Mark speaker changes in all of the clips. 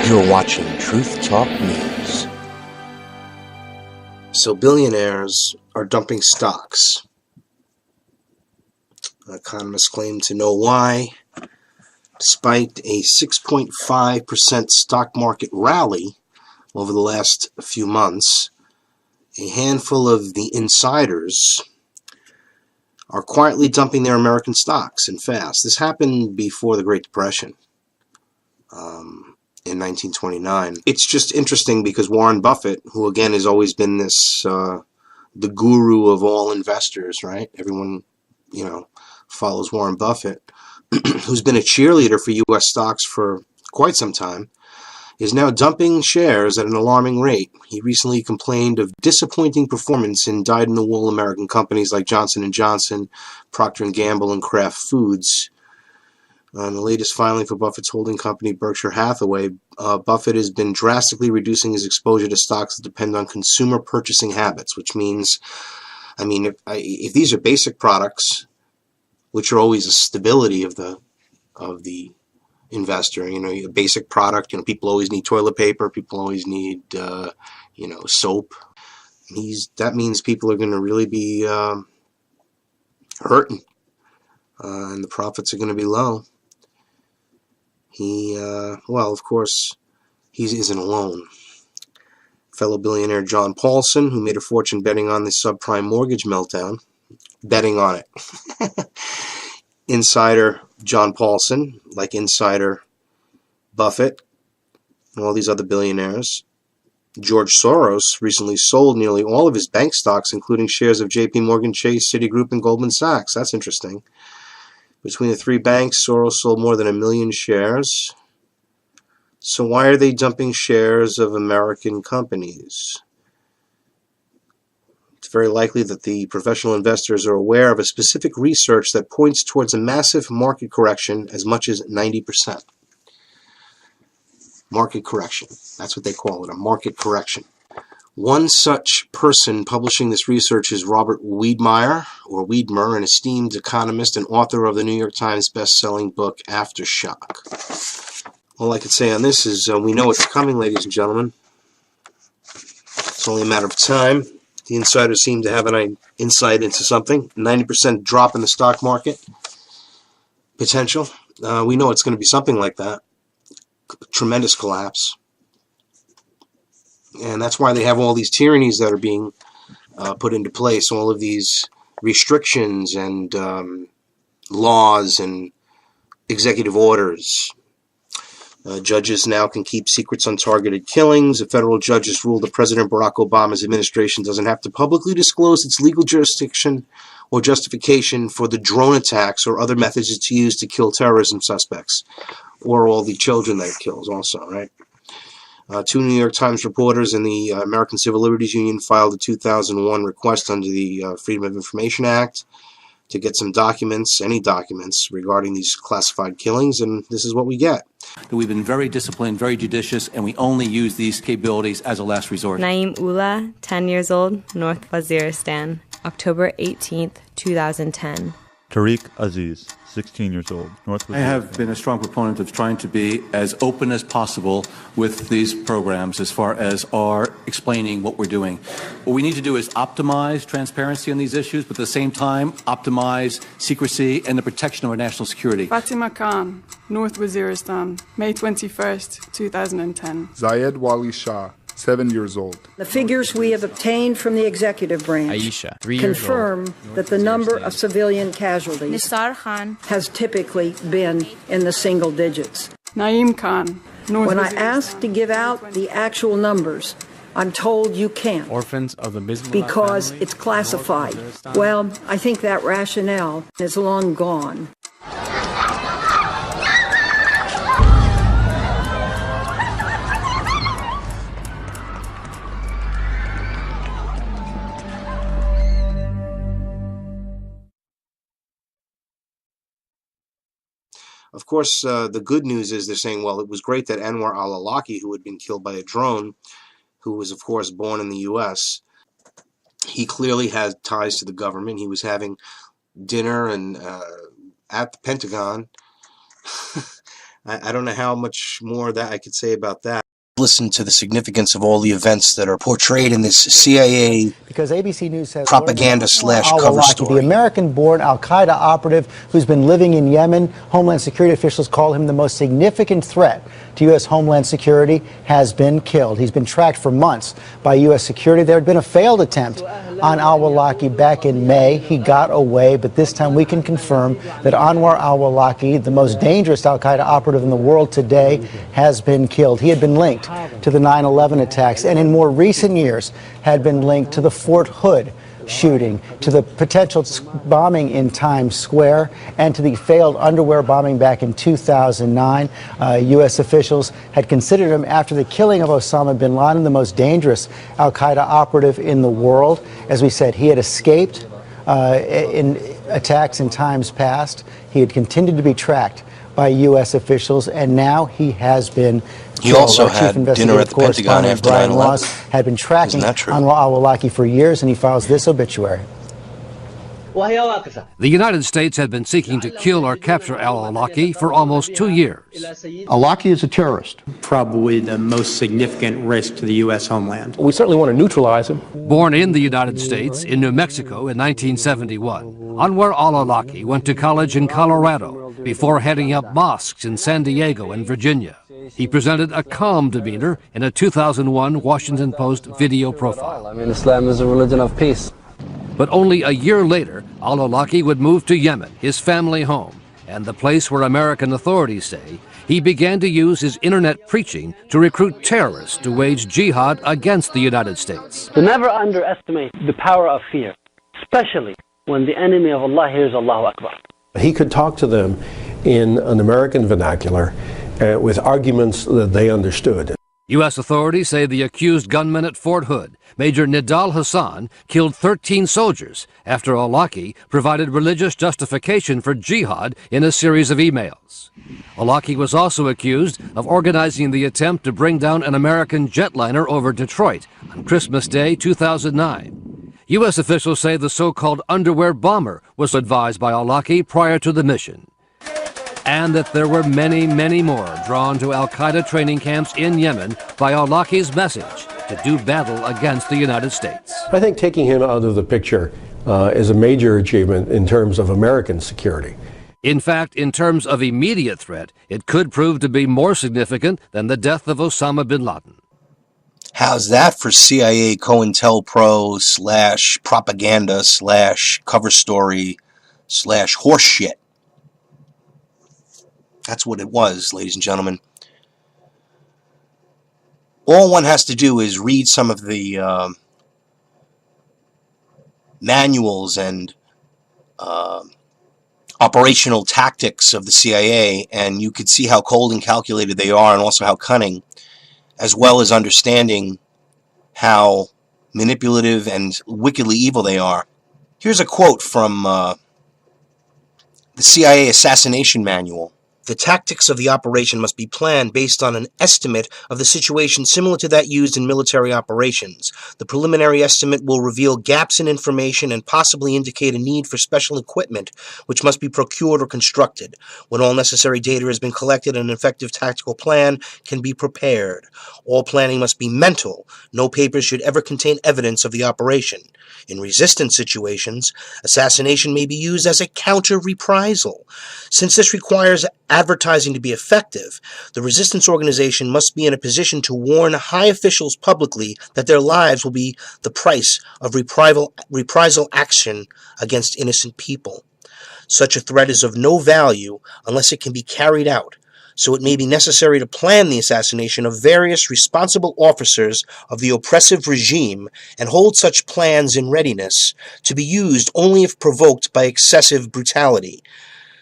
Speaker 1: You're watching Truth Talk News.
Speaker 2: So billionaires are dumping stocks. Economists claim to know why. Despite a 6.5% stock market rally over the last few months, a handful of the insiders are quietly dumping their American stocks and fast. This happened before the Great Depression in 1929. It's just interesting because Warren Buffett, who again has always been this the guru of all investors, right? Everyone, follows Warren Buffett, who's been a cheerleader for U.S. stocks for quite some time, is now dumping shares at an alarming rate. He recently complained of disappointing performance in dyed-in-the-wool American companies like Johnson & Johnson, Procter & Gamble, and Kraft Foods. In the latest filing for Buffett's holding company, Berkshire Hathaway, Buffett has been drastically reducing his exposure to stocks that depend on consumer purchasing habits, which means, if these are basic products, which are always a stability of the investor, a basic product, people always need toilet paper, people always need, soap. That means people are going to really be hurting, and the profits are going to be low. Of course, he isn't alone. Fellow billionaire John Paulson, who made a fortune betting on the subprime mortgage meltdown, betting on it. Insider John Paulson, like insider Buffett, and all these other billionaires. George Soros recently sold nearly all of his bank stocks, including shares of J.P. Morgan Chase, Citigroup, and Goldman Sachs. That's interesting. Between the three banks, Soros sold more than 1 million shares. So why are they dumping shares of American companies? It's very likely that the professional investors are aware of a specific research that points towards a massive market correction as much as 90%. Market correction. That's what they call it, a market correction. One such person publishing this research is Robert Wiedmer, an esteemed economist and author of the New York Times best-selling book Aftershock. All I can say on this is we know it's coming, ladies and gentlemen. It's only a matter of time. The insiders seem to have an insight into something. 90% drop in the stock market potential. We know it's going to be something like that. Tremendous collapse. And that's why they have all these tyrannies that are being put into place, all of these restrictions and laws and executive orders. Judges now can keep secrets on targeted killings. A federal judge has ruled that President Barack Obama's administration doesn't have to publicly disclose its legal jurisdiction or justification for the drone attacks or other methods it's used to kill terrorism suspects, or all the children that it kills also, right? Two New York Times reporters and the American Civil Liberties Union filed a 2001 request under the Freedom of Information Act to get some documents, any documents, regarding these classified killings, and this is what we get.
Speaker 3: We've been very disciplined, very judicious, and we only use these capabilities as a last resort.
Speaker 4: Naeem Ullah, 10 years old, North Waziristan, October 18th, 2010.
Speaker 5: Tariq Aziz, 16 years old, North Waziristan.
Speaker 3: I have been a strong proponent of trying to be as open as possible with these programs as far as our explaining what we're doing. What we need to do is optimize transparency on these issues, but at the same time, optimize secrecy and the protection of our national security.
Speaker 6: Fatima Khan, North Waziristan, May 21st, 2010.
Speaker 7: Zayed Wali Shah, 7 years old.
Speaker 8: The figures we have obtained from the executive branch
Speaker 9: Aisha, 3 years
Speaker 8: confirm
Speaker 9: old,
Speaker 8: that the number of civilian casualties
Speaker 10: Nisar Khan
Speaker 8: has typically been in the single digits.
Speaker 6: Naeem Khan, North
Speaker 8: When I
Speaker 6: Waziristan.
Speaker 8: ask to give out the actual numbers, I'm told you can't
Speaker 9: orphans of the Bismillah
Speaker 8: because
Speaker 9: family,
Speaker 8: it's classified.
Speaker 9: North Waziristan.
Speaker 8: Well, I think that rationale is long gone.
Speaker 2: Of course, the good news is they're saying, well, it was great that Anwar al-Awlaki, who had been killed by a drone, who was, of course, born in the U.S., he clearly has ties to the government. He was having dinner and at the Pentagon I don't know how much more that I could say about that. Listen to the significance of all the events that are portrayed in this CIA
Speaker 9: because ABC News has
Speaker 2: propaganda slash cover story.
Speaker 9: The American-born al-Qaeda operative who's been living in Yemen. Homeland Security officials call him the most significant threat to U.S. Homeland Security, has been killed. He's been tracked for months by U.S. security. There had been a failed attempt on al-Awlaki back in May. He got away, but this time we can confirm that Anwar al-Awlaki, the most dangerous al-Qaeda operative in the world today, has been killed. He had been linked to the 9/11 attacks, and in more recent years had been linked to the Fort Hood shooting, to the potential bombing in Times Square, and to the failed underwear bombing back in 2009. U.S. officials had considered him, after the killing of Osama bin Laden, the most dangerous al-Qaeda operative in the world. As we said, he had escaped in attacks in times past. He had continued to be tracked by U.S. officials, and now he has been killed.
Speaker 2: He also had dinner at the Pentagon after 9/11.
Speaker 9: Had been tracking Anwar al-Awlaki for years, and he files this obituary.
Speaker 10: The United States had been seeking to kill or capture al-Awlaki for almost 2 years.
Speaker 11: Awlaki is a terrorist.
Speaker 12: Probably the most significant risk to the U.S. homeland.
Speaker 11: We certainly want to neutralize him.
Speaker 10: Born in the United States, in New Mexico in 1971, Anwar al-Awlaki went to college in Colorado before heading up mosques in San Diego and Virginia. He presented a calm demeanor in a 2001 Washington Post video profile.
Speaker 13: Islam is a religion of peace.
Speaker 10: But only a year later, al-Awlaki would move to Yemen, his family home, and the place where American authorities say he began to use his internet preaching to recruit terrorists to wage jihad against the United States.
Speaker 13: Never underestimate the power of fear, especially when the enemy of Allah hears Allahu Akbar.
Speaker 11: He could talk to them in an American vernacular with arguments that they understood.
Speaker 10: U.S. authorities say the accused gunman at Fort Hood, Major Nidal Hassan, killed 13 soldiers after Awlaki provided religious justification for jihad in a series of emails. Awlaki was also accused of organizing the attempt to bring down an American jetliner over Detroit on Christmas Day 2009. U.S. officials say the so-called underwear bomber was advised by Awlaki prior to the mission, and that there were many, many more drawn to al-Qaeda training camps in Yemen by Awlaki's message to do battle against the United States.
Speaker 11: I think taking him out of the picture is a major achievement in terms of American security.
Speaker 10: In fact, in terms of immediate threat, it could prove to be more significant than the death of Osama bin Laden.
Speaker 2: How's that for CIA COINTELPRO / propaganda / cover story / horseshit? That's what it was, ladies and gentlemen. All one has to do is read some of the manuals and operational tactics of the CIA, and you could see how cold and calculated they are, and also how cunning, as well as understanding how manipulative and wickedly evil they are. Here's a quote from the CIA Assassination Manual. The tactics of the operation must be planned based on an estimate of the situation similar to that used in military operations. The preliminary estimate will reveal gaps in information and possibly indicate a need for special equipment, which must be procured or constructed. When all necessary data has been collected, an effective tactical plan can be prepared. All planning must be mental. No papers should ever contain evidence of the operation. In resistance situations, assassination may be used as a counter-reprisal. Since this requires advertising to be effective, the resistance organization must be in a position to warn high officials publicly that their lives will be the price of reprisal action against innocent people. Such a threat is of no value unless it can be carried out, so it may be necessary to plan the assassination of various responsible officers of the oppressive regime and hold such plans in readiness to be used only if provoked by excessive brutality.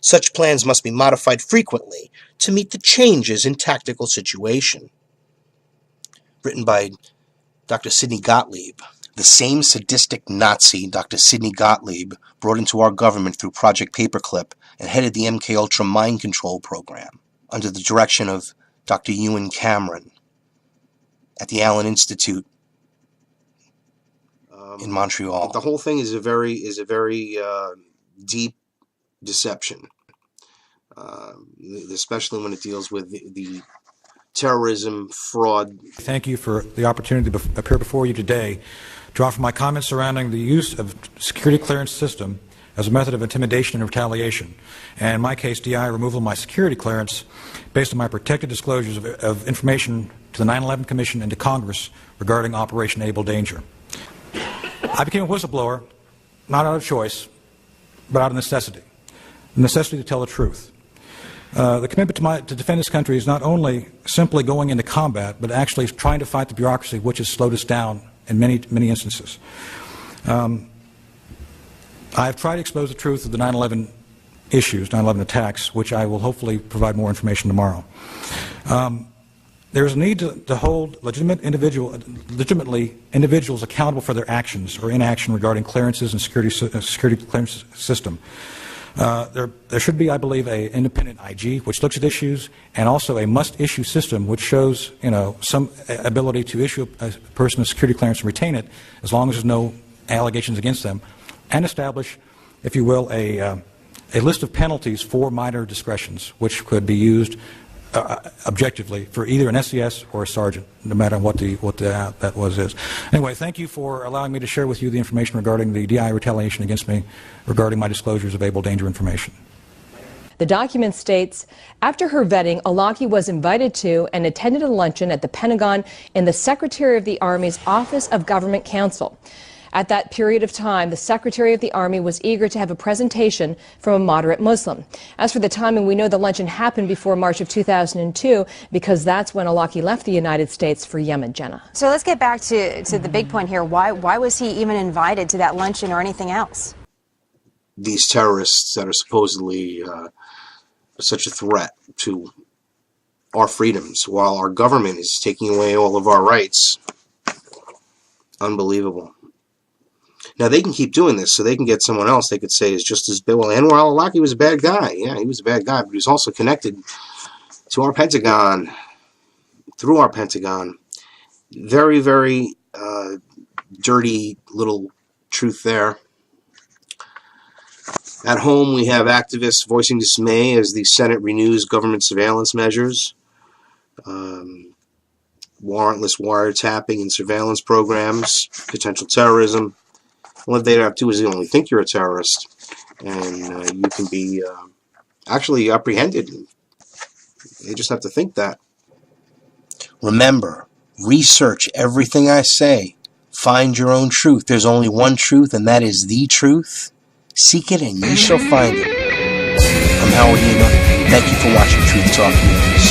Speaker 2: Such plans must be modified frequently to meet the changes in tactical situation. Written by Dr. Sidney Gottlieb. The same sadistic Nazi, Dr. Sidney Gottlieb, brought into our government through Project Paperclip and headed the MKUltra mind control program under the direction of Dr. Ewan Cameron at the Allen Institute in Montreal. The whole thing is a very deep deception. especially when it deals with the terrorism, fraud.
Speaker 14: Thank you for the opportunity to appear before you today to offer my comments surrounding the use of security clearance system as a method of intimidation and retaliation, and in my case, DI removal of my security clearance based on my protected disclosures of information to the 9/11 Commission and to Congress regarding Operation Able Danger. I became a whistleblower, not out of choice, but out of necessity. The necessity to tell the truth. The commitment to defend this country is not only simply going into combat, but actually trying to fight the bureaucracy which has slowed us down in many instances. I have tried to expose the truth of the 9/11 issues, 9/11 attacks, which I will hopefully provide more information tomorrow. There is a need to hold legitimately individuals accountable for their actions or inaction regarding clearances and security clearance system. There should be, I believe, an independent IG which looks at issues, and also a must-issue system which shows, some ability to issue a person a security clearance and retain it as long as there's no allegations against them, and establish, if you will, a list of penalties for minor discretions which could be used objectively for either an SES or a sergeant, no matter what that is. Anyway, thank you for allowing me to share with you the information regarding the DI retaliation against me regarding my disclosures of Able Danger information.
Speaker 15: The document states, after her vetting, Alaki was invited to and attended a luncheon at the Pentagon in the Secretary of the Army's Office of Government Counsel. At that period of time, the Secretary of the Army was eager to have a presentation from a moderate Muslim. As for the timing, we know the luncheon happened before March of 2002 because that's when Alaki left the United States for Yemen, Jenna.
Speaker 16: So let's get back to the big point here. Why was he even invited to that luncheon or anything else?
Speaker 2: These terrorists that are supposedly such a threat to our freedoms while our government is taking away all of our rights. Unbelievable. Now, they can keep doing this so they can get someone else they could say is just as bad. Well, Anwar al-Awlaki was a bad guy. Yeah, he was a bad guy, but he was also connected to our Pentagon, through our Pentagon. Very, very dirty little truth there. At home, we have activists voicing dismay as the Senate renews government surveillance measures. Warrantless wiretapping and surveillance programs, potential terrorism. What they have to do is they only think you're a terrorist, and you can be actually apprehended. They just have to think that.
Speaker 1: Remember, research everything I say. Find your own truth. There's only one truth, and that is the truth. Seek it, and ye shall find it. I'm Howard Yima. Thank you for watching Truth Talk News.